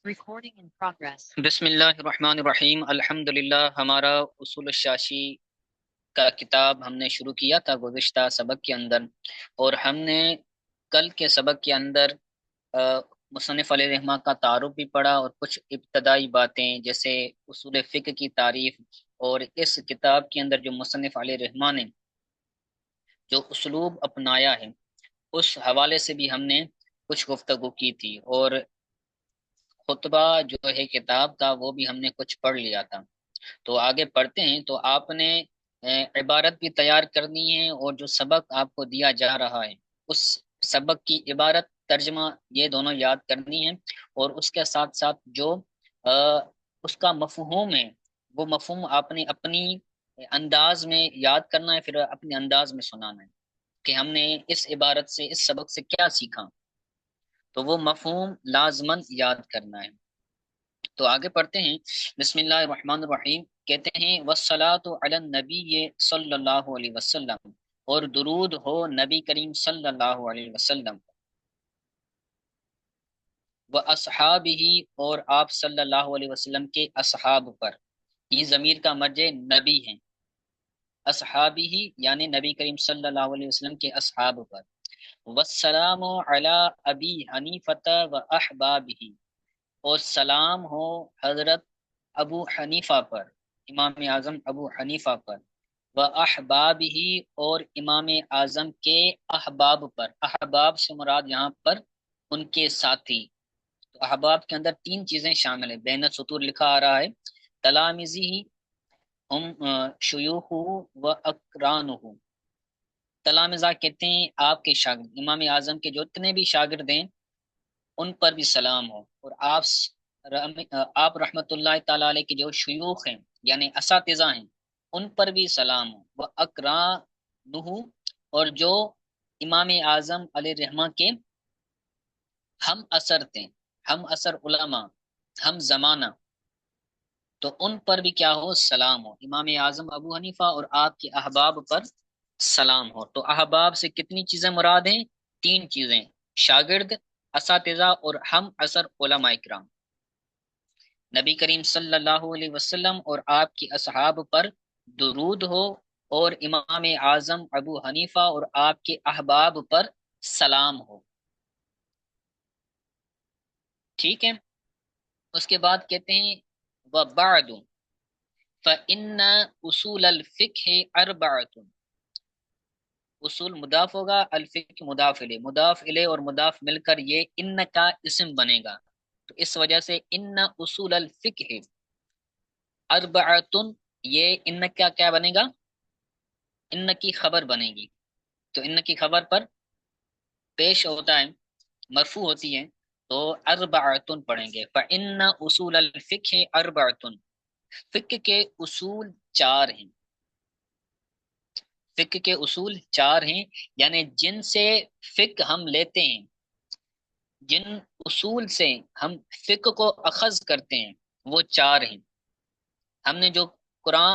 Recording in progress. بسم اللہ الرحمن الرحیم، الحمدللہ۔ ہمارا اصول الشاشی کا کتاب ہم نے شروع کیا تھا گزشتہ سبق کے اندر، اور ہم نے کل کے سبق کے اندر مصنف علیہ رحمہ کا تعارف بھی پڑھا اور کچھ ابتدائی باتیں جیسے اصول فقہ کی تعریف، اور اس کتاب کے اندر جو مصنف علیہ رحمہ نے جو اسلوب اپنایا ہے اس حوالے سے بھی ہم نے کچھ گفتگو کی تھی، اور خطبہ جو ہے کتاب کا وہ بھی ہم نے کچھ پڑھ لیا تھا۔ تو آگے پڑھتے ہیں۔ تو آپ نے عبارت بھی تیار کرنی ہے، اور جو سبق آپ کو دیا جا رہا ہے اس سبق کی عبارت ترجمہ یہ دونوں یاد کرنی ہے، اور اس کے ساتھ ساتھ جو اس کا مفہوم ہے وہ مفہوم آپ نے اپنی انداز میں یاد کرنا ہے، پھر اپنے انداز میں سنانا ہے کہ ہم نے اس عبارت سے اس سبق سے کیا سیکھا، تو وہ مفہوم لازماً یاد کرنا ہے۔ تو آگے پڑھتے ہیں۔ بسم اللہ الرحمن الرحیم، کہتے ہیں والصلاۃ علی النبی صلی اللہ علیہ وسلم، اور درود ہو نبی کریم صلی اللہ علیہ وسلم، و اصحابہ، اور آپ صلی اللہ علیہ وسلم کے اصحاب پر۔ یہ ضمیر کا مرجع نبی ہیں، اصحابہ یعنی نبی کریم صلی اللہ علیہ وسلم کے اصحاب پر۔ والسلام علی ابی حنیفۃ و احبابہ، اور سلام ہو حضرت ابو حنیفہ پر، امام اعظم ابو حنیفہ پر، و احبابہ، اور امام اعظم کے احباب پر۔ احباب سے مراد یہاں پر ان کے ساتھی۔ تو احباب کے اندر تین چیزیں شامل ہیں، بین السطور لکھا آ رہا ہے، تلامذی ہم شیوخ و اقرانہ۔ تلامذہ کہتے ہیں آپ کے شاگرد، امام اعظم کے جو اتنے بھی شاگرد ہیں ان پر بھی سلام ہو، اور آپ رحمت اللہ تعالی علیہ کے جو شیوخ ہیں یعنی اساتذہ ہیں ان پر بھی سلام ہو، وہ اقرانہ، اور جو امام اعظم علیہ رحمہ کے ہم اثر تھے، ہم اثر علماء، ہم زمانہ، تو ان پر بھی کیا ہو، سلام ہو۔ امام اعظم ابو حنیفہ اور آپ کے احباب پر سلام ہو۔ تو احباب سے کتنی چیزیں مراد ہیں؟ تین چیزیں، شاگرد، اساتذہ اور ہم اثر علماء کرام۔ نبی کریم صلی اللہ علیہ وسلم اور آپ کی اصحاب پر درود ہو، اور امام اعظم ابو حنیفہ اور آپ کے احباب پر سلام ہو۔ ٹھیک ہے، اس کے بعد کہتے ہیں وبعد فإن اصول الفقہ اربعۃ، اصول مضاف ہوگا، الفقہ مضاف الیہ، مضاف الیہ اور مضاف مل کر یہ ان کا اسم بنے گا، تو اس وجہ سے ان اصول الفقہ اربعۃ، یہ ان کا کیا بنے گا، ان کی خبر بنے گی۔ تو ان کی خبر پر پیش ہوتا ہے، مرفوع ہوتی ہے، تو اربعۃ پڑھیں گے۔ فإن اصول الفقہ اربعۃ، فقہ کے اصول چار ہیں، فقہ کے اصول چار ہیں، یعنی جن سے فقہ ہم لیتے ہیں، جن اصول سے ہم فقہ کو اخذ کرتے ہیں وہ چار ہیں۔ ہم نے جو قرآن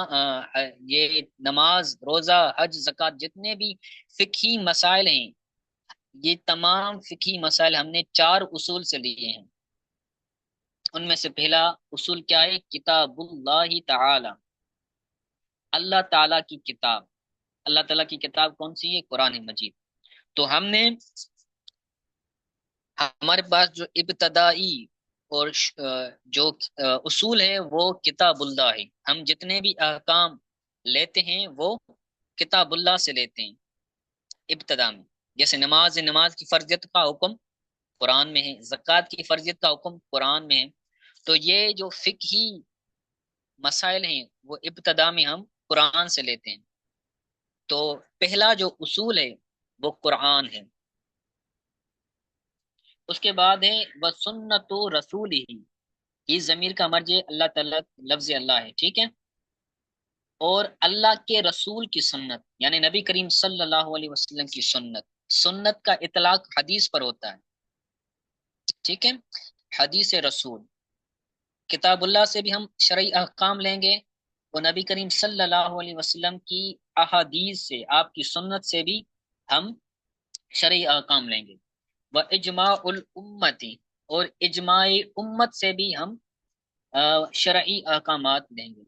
یہ نماز، روزہ، حج، زکوٰۃ، جتنے بھی فقہی مسائل ہیں، یہ تمام فقہی مسائل ہم نے چار اصول سے لیے ہیں۔ ان میں سے پہلا اصول کیا ہے؟ کتاب اللہ تعالی، اللہ تعالیٰ کی کتاب۔ اللہ تعالیٰ کی کتاب کون سی ہے؟ قرآن مجید۔ تو ہم نے، ہمارے پاس جو ابتدائی اور جو اصول ہے وہ کتاب اللہ ہے، ہم جتنے بھی احکام لیتے ہیں وہ کتاب اللہ سے لیتے ہیں ابتدا میں۔ جیسے نماز کی فرضیت کا حکم قرآن میں ہے، زکوٰۃ کی فرضیت کا حکم قرآن میں ہے، تو یہ جو فقہی مسائل ہیں وہ ابتدا میں ہم قرآن سے لیتے ہیں۔ تو پہلا جو اصول ہے وہ قرآن ہے۔ اس کے بعد ہے وسنت رسول ہی، یہ ضمیر کا مرجع اللہ تعالیٰ، لفظ اللہ ہے، ٹھیک ہے، اور اللہ کے رسول کی سنت یعنی نبی کریم صلی اللہ علیہ وسلم کی سنت۔ سنت کا اطلاق حدیث پر ہوتا ہے، ٹھیک ہے، حدیث رسول۔ کتاب اللہ سے بھی ہم شرعی احکام لیں گے، اور نبی کریم صلی اللہ علیہ وسلم کی احادیث سے، آپ کی سنت سے بھی ہم شرعی احکام لیں گے۔ وَإِجْمَاعُ الْأُمَّةِ، اور اجماع امت سے بھی ہم شرعی احکامات دیں گے۔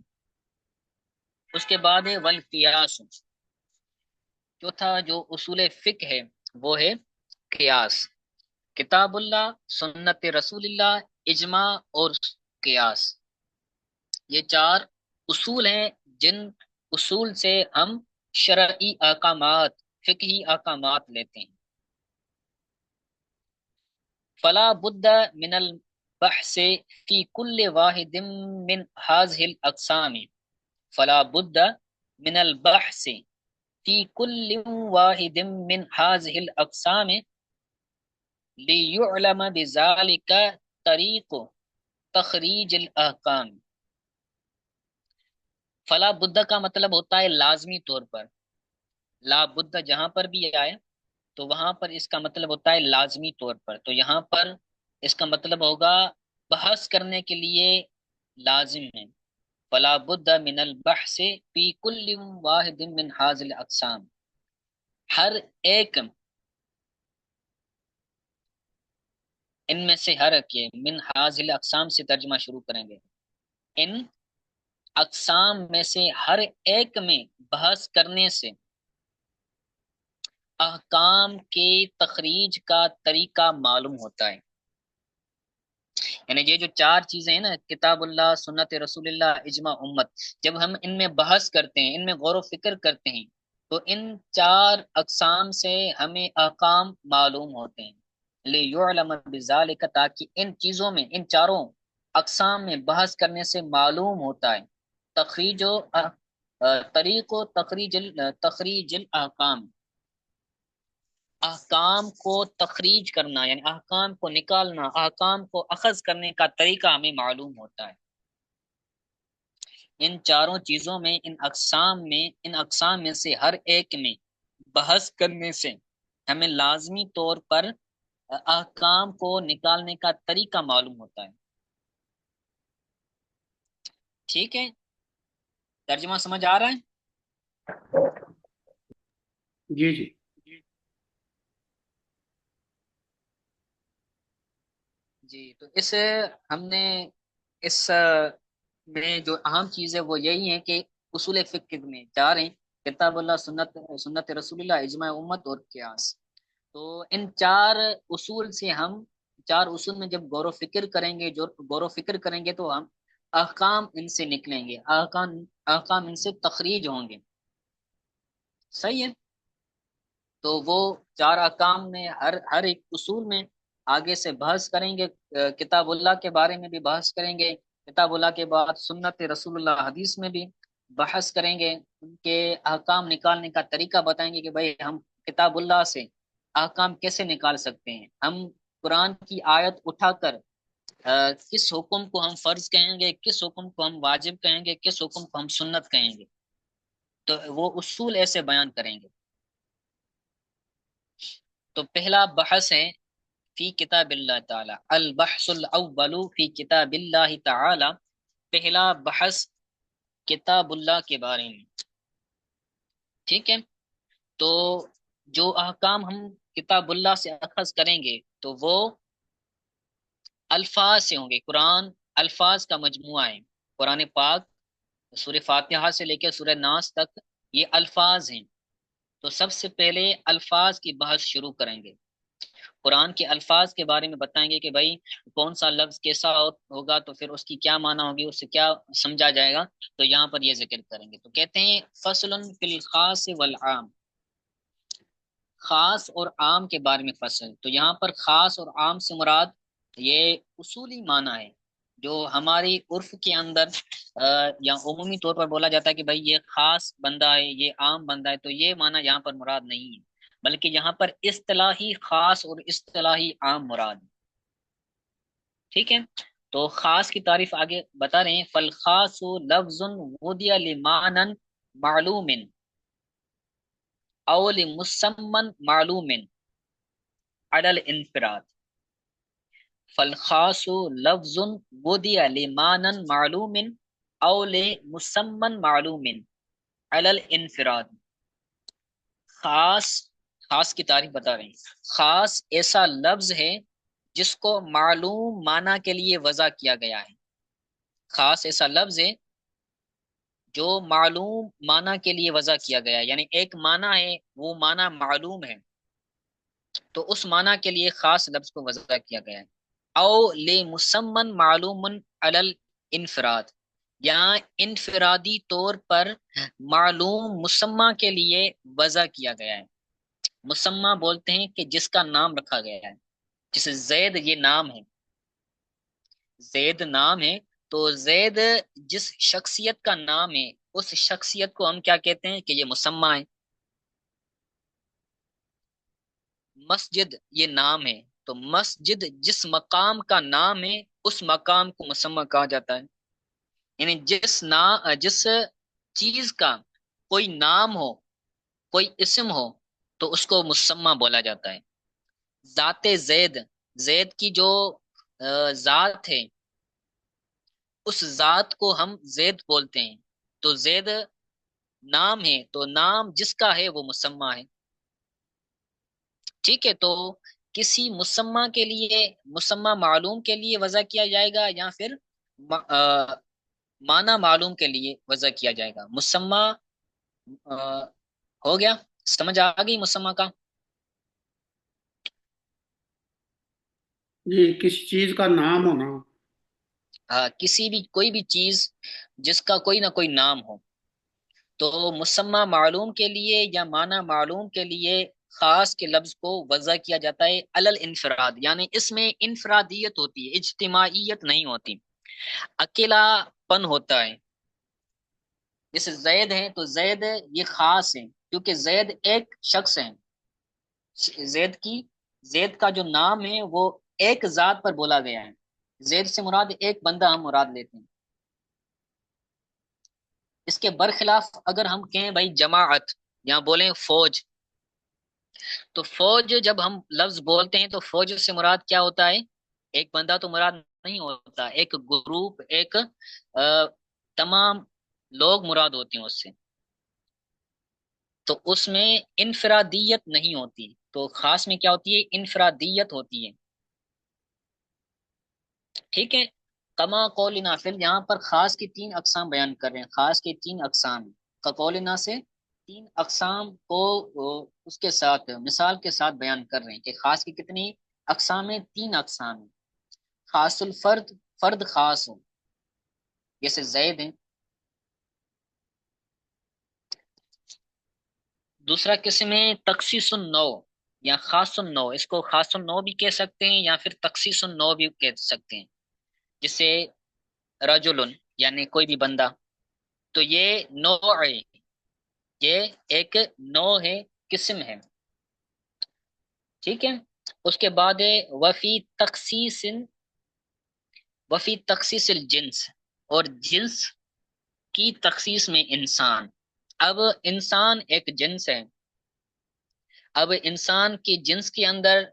اس کے بعد ہے والقیاس، چوتھا جو اصول فقہ ہے وہ ہے قیاس، کتاب اللہ، سنت رسول اللہ، اجماع اور قیاس، یہ چار اصول ہیں جن اصول سے ہم شرعی احکامات، فقہی احکامات لیتے ہیں۔ فلا بد من البحث فی کل واحد من هذه الاقسام، فلا بد من البحث فی کل واحد من هذه الاقسام لیعلم بذلك طریق تخریج الاحکام۔ فلا بدہ کا مطلب ہوتا ہے لازمی طور پر، لا بدہ جہاں پر بھی آئے تو وہاں پر اس کا مطلب ہوتا ہے لازمی طور پر، تو یہاں پر اس کا مطلب ہوگا بحث کرنے کے لیے لازم ہے۔ فلا بد من البحث فی کل واحد من هذه الاقسام، ہر ایک ان میں سے ہر ایک، من هذه الاقسام سے ترجمہ شروع کریں گے، ان اقسام میں سے ہر ایک میں بحث کرنے سے احکام کے تخریج کا طریقہ معلوم ہوتا ہے۔ یعنی یہ جو چار چیزیں ہیں نا، کتاب اللہ، سنت رسول اللہ، اجماع امت، جب ہم ان میں بحث کرتے ہیں، ان میں غور و فکر کرتے ہیں، تو ان چار اقسام سے ہمیں احکام معلوم ہوتے ہیں، لِيُعْلَمَ بِذَلِكَ، تاکہ ان چیزوں میں، ان چاروں اقسام میں بحث کرنے سے معلوم ہوتا ہے تخریج و طریق و تخریج الاحکام، احکام کو تخریج کرنا، یعنی احکام کو نکالنا، احکام کو اخذ کرنے کا طریقہ ہمیں معلوم ہوتا ہے۔ ان چاروں چیزوں میں، ان اقسام میں سے ہر ایک میں بحث کرنے سے ہمیں لازمی طور پر احکام کو نکالنے کا طریقہ معلوم ہوتا ہے۔ ٹھیک ہے، ترجمہ سمجھ آ رہا ہے؟ جی جی جی، تو ہم نے اس میں جو اہم چیز ہے وہ یہی ہے کہ اصول فقہ میں چار ہیں، کتاب اللہ، سنت رسول اللہ، اجماع امت اور قیاس۔ تو ان چار اصول میں جب غور و فکر کریں گے، جو غور و فکر کریں گے تو ہم احکام ان سے نکلیں گے، احکام ان سے تخریج ہوں گے۔ صحیح ہے، تو وہ چار احکام میں ہر ایک اصول میں آگے سے بحث کریں گے، کتاب اللہ کے بارے میں بھی بحث کریں گے، کتاب اللہ کے بعد سنت رسول اللہ حدیث میں بھی بحث کریں گے، ان کے احکام نکالنے کا طریقہ بتائیں گے کہ بھائی ہم کتاب اللہ سے احکام کیسے نکال سکتے ہیں، ہم قرآن کی آیت اٹھا کر کس حکم کو ہم فرض کہیں گے، کس حکم کو ہم واجب کہیں گے، کس حکم کو ہم سنت کہیں گے، تو وہ اصول ایسے بیان کریں گے۔ تو پہلا بحث ہے فی کتاب اللہ تعالی، البحث الاول فی کتاب اللہ تعالی، پہلا بحث کتاب اللہ کے بارے میں۔ ٹھیک ہے، تو جو احکام ہم کتاب اللہ سے اخذ کریں گے تو وہ الفاظ سے ہوں گے، قرآن الفاظ کا مجموعہ ہے، قرآن پاک سورہ فاتحہ سے لے کے سورہ ناس تک یہ الفاظ ہیں، تو سب سے پہلے الفاظ کی بحث شروع کریں گے، قرآن کے الفاظ کے بارے میں بتائیں گے کہ بھائی کون سا لفظ کیسا ہوگا، تو پھر اس کی کیا معنی ہوگی، اس سے کیا سمجھا جائے گا، تو یہاں پر یہ ذکر کریں گے۔ تو کہتے ہیں فصل فی الخاص والعام، خاص اور عام کے بارے میں فصل، تو یہاں پر خاص اور عام سے مراد یہ اصولی معنی ہے جو ہماری عرف کے اندر یا عمومی طور پر بولا جاتا ہے کہ بھائی یہ خاص بندہ ہے، یہ عام بندہ ہے، تو یہ معنی یہاں پر مراد نہیں ہے، بلکہ یہاں پر اصطلاحی خاص اور اصطلاحی عام مراد ہے۔ ٹھیک ہے، تو خاص کی تعریف آگے بتا رہے ہیں، فالخاص لفظ وضع لمعنى معلوم او لمسمى معلوم على الانفراد، فالخاص لفظ وضع لمعنى معلوم او لمسمى معلوم على الانفراد، خاص کی تعریف بتا رہے ہیں، خاص ایسا لفظ ہے جس کو معلوم معنی کے لیے وضع کیا گیا ہے۔ خاص ایسا لفظ ہے جو معلوم معنی کے لیے وضع کیا گیا ہے، یعنی ایک معنی ہے، وہ معنی معلوم ہے، تو اس معنی کے لیے خاص لفظ کو وضع کیا گیا ہے۔ او لمسمن معلوم علی الانفراد، یہاں انفرادی طور پر معلوم مسمہ کے لیے وضع کیا گیا ہے۔ مسمہ بولتے ہیں کہ جس کا نام رکھا گیا ہے، جیسے زید یہ نام ہے، زید نام ہے، تو زید جس شخصیت کا نام ہے اس شخصیت کو ہم کیا کہتے ہیں کہ یہ مسمہ ہے۔ مسجد یہ نام ہے، تو مسجد جس مقام کا نام ہے اس مقام کو مسمہ کہا جاتا ہے۔ یعنی جس چیز کا کوئی نام ہو، کوئی اسم ہو، تو اس کو مسمہ بولا جاتا ہے۔ ذات زید، زید کی جو ذات ہے، اس ذات کو ہم زید بولتے ہیں، تو زید نام ہے، تو نام جس کا ہے وہ مسمہ ہے۔ ٹھیک ہے، تو کسی مسمہ کے لیے، مسمہ معلوم کے لیے وضع کیا جائے گا، یا پھر معنی معلوم کے لیے وضع کیا جائے گا۔ مسمہ ہو گیا، سمجھ آ گئی مسمہ کا؟ جی، کسی چیز کا نام ہونا۔ کسی بھی کوئی بھی چیز جس کا کوئی نہ کوئی نام ہو، تو مسمہ معلوم کے لیے یا معنی معلوم کے لیے خاص کے لفظ کو وضع کیا جاتا ہے علل انفراد، یعنی اس میں انفرادیت ہوتی ہے، اجتماعیت نہیں ہوتی، اکیلا پن ہوتا ہے۔ جیسے زید ہے تو زید یہ خاص ہے، کیونکہ زید ایک شخص ہے۔ زید کا جو نام ہے وہ ایک ذات پر بولا گیا ہے، زید سے مراد ایک بندہ ہم مراد لیتے ہیں۔ اس کے برخلاف اگر ہم کہیں بھائی جماعت یا بولیں فوج، تو فوج جب ہم لفظ بولتے ہیں تو فوج سے مراد کیا ہوتا ہے؟ ایک بندہ تو مراد نہیں ہوتا، ایک گروپ، ایک تمام لوگ مراد ہوتے ہیں اس سے، تو اس میں انفرادیت نہیں ہوتی، تو خاص میں کیا ہوتی ہے؟ انفرادیت ہوتی ہے۔ ٹھیک ہے، کما قولنا، پھر یہاں پر خاص کی تین اقسام بیان کر رہے ہیں، خاص کی تین اقسام کا قولنا سے تین اقسام کو اس کے ساتھ مثال کے ساتھ بیان کر رہے ہیں کہ خاص کی کتنی اقسام ہیں؟ تین اقسام ہیں۔ خاص الفرد، فرد خاص ہو، جیسے زید ہیں۔ دوسرا قسم ہے تخصیص النوع یا خاص النوع، اس کو خاص النوع بھی کہہ سکتے ہیں یا پھر تخصیص النوع بھی کہہ سکتے ہیں، جسے رجل یعنی کوئی بھی بندہ، تو یہ نوع ہے، یہ ایک نوع ہے، قسم ہے۔ ٹھیک ہے، اس کے بعد ہے وفی تخصیص الجنس، اور جنس کی تخصیص میں انسان۔ اب انسان ایک جنس ہے، اب انسان کی جنس کے اندر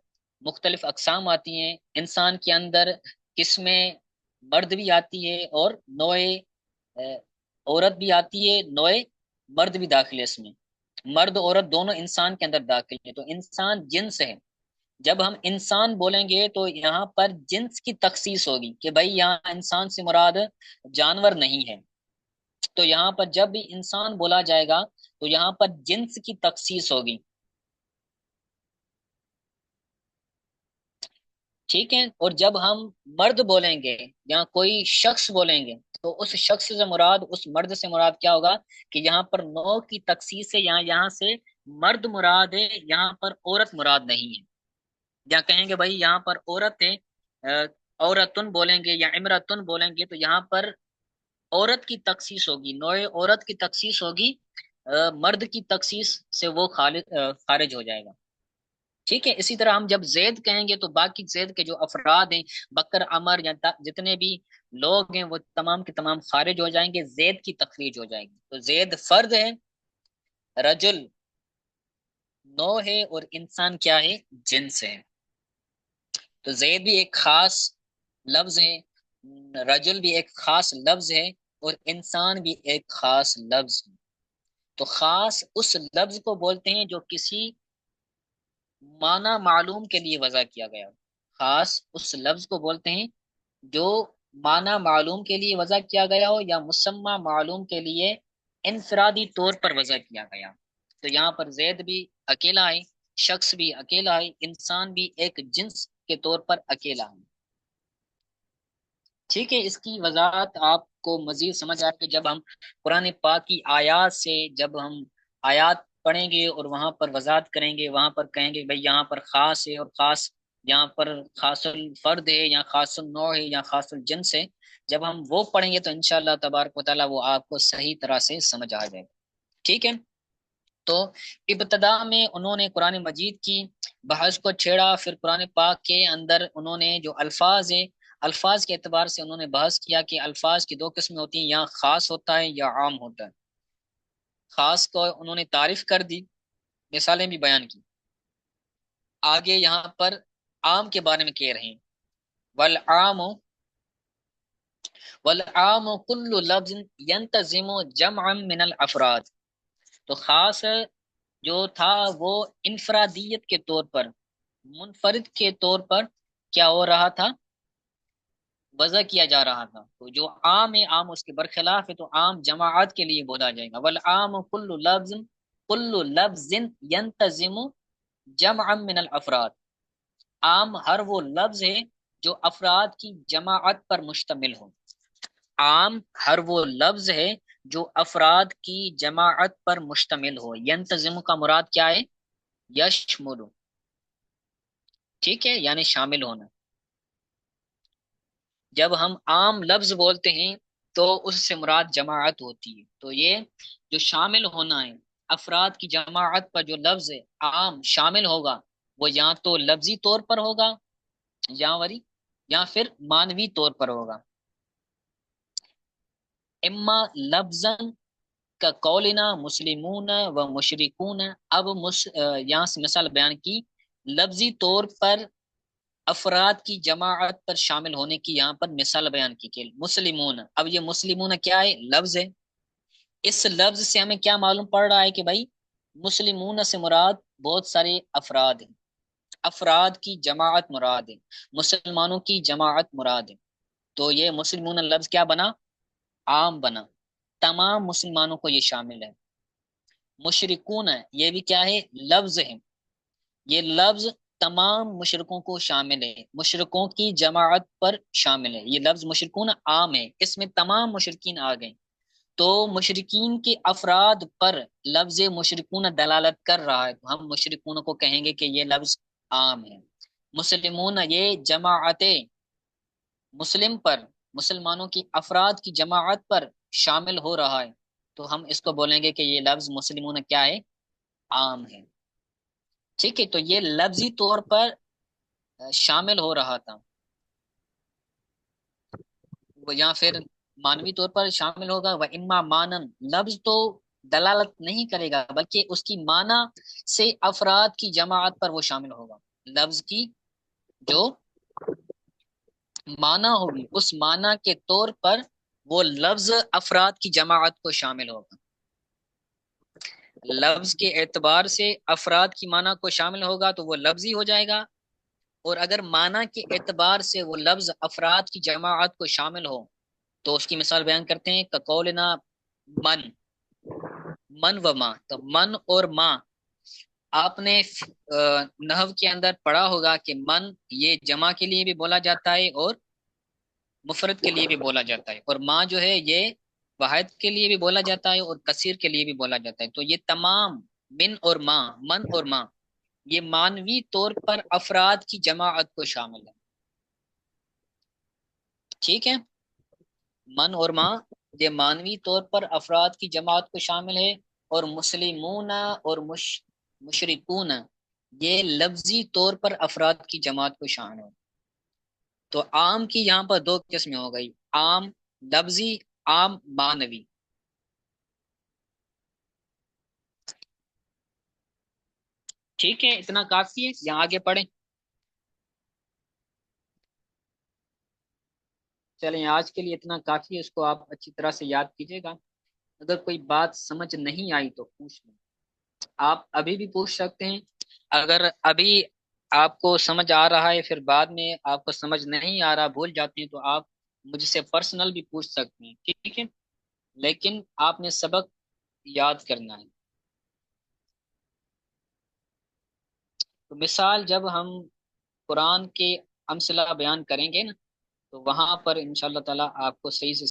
مختلف اقسام آتی ہیں، انسان کے اندر قسمیں مرد بھی آتی ہے اور نوع عورت بھی آتی ہے، نوع مرد بھی داخل ہے اس میں، مرد عورت دونوں انسان کے اندر داخل ہے، تو انسان جنس ہے۔ جب ہم انسان بولیں گے تو یہاں پر جنس کی تخصیص ہوگی کہ بھائی یہاں انسان سے مراد جانور نہیں ہے، تو یہاں پر جب بھی انسان بولا جائے گا تو یہاں پر جنس کی تخصیص ہوگی۔ ٹھیک ہے، اور جب ہم مرد بولیں گے یا کوئی شخص بولیں گے تو اس شخص سے مراد، اس مرد سے مراد کیا ہوگا کہ یہاں پر نوع کی تخصیص ہے، یہاں سے مرد مراد ہے، یہاں پر عورت مراد نہیں ہے۔ یا کہیں گے بھائی یہاں پر عورت ہے، عورتن بولیں گے یا امرتن بولیں گے تو یہاں پر عورت کی تخصیص ہوگی، نوع عورت کی تخصیص ہوگی، مرد کی تخصیص سے وہ خارج ہو جائے گا۔ ٹھیک ہے، اسی طرح ہم جب زید کہیں گے تو باقی زید کے جو افراد ہیں، بکر، عمر یا جتنے بھی لوگ ہیں، وہ تمام کے تمام خارج ہو جائیں گے، زید کی تخریج ہو جائے گی۔ تو زید فرد ہے، رجل نوع ہے، اور انسان کیا ہے؟ جنس ہے۔ تو زید بھی ایک خاص لفظ ہے، رجل بھی ایک خاص لفظ ہے، اور انسان بھی ایک خاص لفظ ہے۔ تو خاص اس لفظ کو بولتے ہیں جو کسی معنی معلوم کے لیے وضع کیا گیا، خاص اس لفظ کو بولتے ہیں جو معنی معلوم کے لیے وضع کیا گیا ہو یا مسمى معلوم کے لیے انفرادی طور پر وضع کیا گیا. تو یہاں پر زید بھی اکیلا ہے، شخص بھی اکیلا ہے، انسان بھی ایک جنس کے طور پر اکیلا ہے. ٹھیک ہے، اس کی وضاحت آپ کو مزید سمجھ آئے گی جب ہم قرآن پاک کی آیات سے، جب ہم آیات پڑھیں گے اور وہاں پر وضاحت کریں گے، وہاں پر کہیں گے بھئی یہاں پر خاص ہے اور خاص یہاں پر خاص الفرد ہے یا خاص النوع ہے یا خاص الجنس ہے. جب ہم وہ پڑھیں گے تو انشاءاللہ تبارک و تعالیٰ وہ آپ کو صحیح طرح سے سمجھ آ جائے گا. ٹھیک ہے، تو ابتدا میں انہوں نے قرآن مجید کی بحث کو چھیڑا، پھر قرآن پاک کے اندر انہوں نے جو الفاظ ہیں، الفاظ کے اعتبار سے انہوں نے بحث کیا کہ الفاظ کی دو قسمیں ہوتی ہیں، یا خاص ہوتا ہے یا عام ہوتا ہے. خاص کو انہوں نے تعریف کر دی، مثالیں بھی بیان کی. آگے یہاں پر عام کے بارے میں کہہ رہے ہیں، والعام والعام کل لفظ ينتظم جمعا من الافراد. تو خاص جو تھا وہ انفرادیت کے طور پر، منفرد کے طور پر کیا ہو رہا تھا، وضع کیا جا رہا تھا. تو جو عام ہے، عام اس کے برخلاف ہے، تو عام جماعت کے لیے بولا جائے گا. والعام کل لفظ ينتظم جمعا من الافراد. عام ہر وہ لفظ ہے جو افراد کی جماعت پر مشتمل ہو. عام ہر وہ لفظ ہے جو افراد کی جماعت پر مشتمل ہو. ینتظم کا مراد کیا ہے؟ یشمل. ٹھیک ہے، یعنی شامل ہونا. جب ہم عام لفظ بولتے ہیں تو اس سے مراد جماعت ہوتی ہے. تو یہ جو شامل ہونا ہے، افراد کی جماعت پر جو لفظ ہے عام شامل ہوگا، وہ یا تو لفظی طور پر ہوگا یا پھر معنوی طور پر ہوگا. اما لفظاً کا قولنا مسلمون و مشرکون. اب یہاں سے مثال بیان کی لفظی طور پر افراد کی جماعت پر شامل ہونے کی، یہاں پر مثال بیان کی کہ مسلمون. اب یہ مسلمون کیا ہے؟ لفظ ہے. اس لفظ سے ہمیں کیا معلوم پڑ رہا ہے کہ بھائی مسلمون سے مراد بہت سارے افراد ہیں، افراد کی جماعت مراد ہے، مسلمانوں کی جماعت مراد ہے. تو یہ مسلمون لفظ کیا بنا؟ عام بنا، تمام مسلمانوں کو یہ شامل ہے. مشرکون یہ بھی کیا ہے؟ لفظ ہے. یہ لفظ تمام مشرکوں کو شامل ہے، مشرکوں کی جماعت پر شامل ہے. یہ لفظ مشرکون عام ہے، اس میں تمام مشرکین آ گئے. تو مشرکین کے افراد پر لفظ مشرکون دلالت کر رہا ہے، تو ہم مشرکون کو کہیں گے کہ یہ لفظ عام ہے. مسلمون یہ جماعت مسلم پر، مسلمانوں کی افراد کی جماعت پر شامل ہو رہا ہے، تو ہم اس کو بولیں گے کہ یہ لفظ مسلمون کیا ہے؟ عام ہے. ٹھیک ہے، تو یہ لفظی طور پر شامل ہو رہا تھا، یا پھر مانوی طور پر شامل ہوگا. وہ اما مانن، لفظ تو دلالت نہیں کرے گا بلکہ اس کی معنی سے افراد کی جماعت پر وہ شامل ہوگا. لفظ کی جو معنی ہوگی اس معنی کے طور پر وہ لفظ افراد کی جماعت کو شامل ہوگا. لفظ کے اعتبار سے افراد کی معنی کو شامل ہوگا تو وہ لفظی ہو جائے گا، اور اگر معنی کے اعتبار سے وہ لفظ افراد کی جماعت کو شامل ہو تو اس کی مثال بیان کرتے ہیں. کقولنا من و ماں. تو من اور ماں آپ نے نحو کے اندر پڑھا ہوگا کہ من یہ جمع کے لیے بھی بولا جاتا ہے اور مفرد کے لیے بھی بولا جاتا ہے، اور ماں جو ہے یہ واحد کے لیے بھی بولا جاتا ہے اور کثیر کے لیے بھی بولا جاتا ہے. تو یہ تمام من اور ماں یہ مانوی طور پر افراد کی جماعت کو شامل ہے. ٹھیک ہے، من اور ماں یہ مانوی طور پر افراد کی جماعت کو شامل ہے، اور مسلمون اور مشرکون یہ لفظی طور پر افراد کی جماعت کو شامل ہے. تو عام کی یہاں پر دو قسمیں ہو گئی، عام لفظی، عام معنوی. ٹھیک ہے، اتنا کافی ہے، یہاں آگے پڑھیں. چلیں آج کے لیے اتنا کافی ہے، اس کو آپ اچھی طرح سے یاد کیجیے گا. اگر کوئی بات سمجھ نہیں آئی تو پوچھ لیں، آپ ابھی بھی پوچھ سکتے ہیں. اگر ابھی آپ کو سمجھ آ رہا ہے، پھر بعد میں آپ کو سمجھ نہیں آ رہا، بھول جاتے ہیں، تو آپ مجھ سے پرسنل بھی پوچھ سکتے ہیں، ٹھیک ہے؟ لیکن آپ نے سبق یاد کرنا ہے۔ تو مثال جب ہم قرآن کے امثلہ بیان کریں گے نا، تو وہاں پر انشاءاللہ تعالی آپ کو صحیح سے